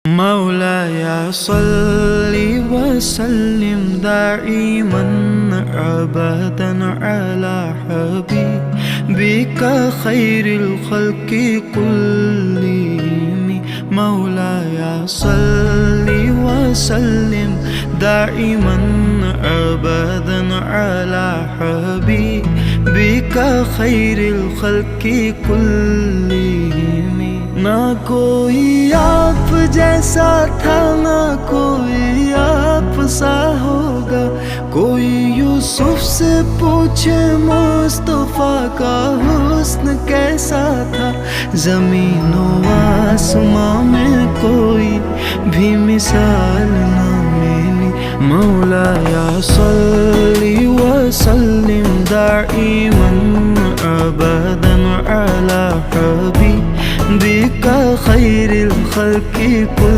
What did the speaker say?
मौलाया सल्लि वसल्लिम दाइमन अबदन अला हबीबिका खैरिल खल्क़ि कुल्लिहिम। मौलाया सल्लि वसल्लिम दाइमन अबदन अला हबीबिका खैरिल खल्क़ि कुल्लिहिम। ना कोई आप जैसा था, ना कोई आप सा होगा। कोई यूसुफ से पूछे मुस्तफा का हुस्न कैसा था। ज़मीन व आसमां में कोई भी मिसाल ना मिली। मौलाया सल्लि व सल्लिम दाइमन अबदन अला हबीबिका खैरिल खल्क़ि कुल्लिहिम।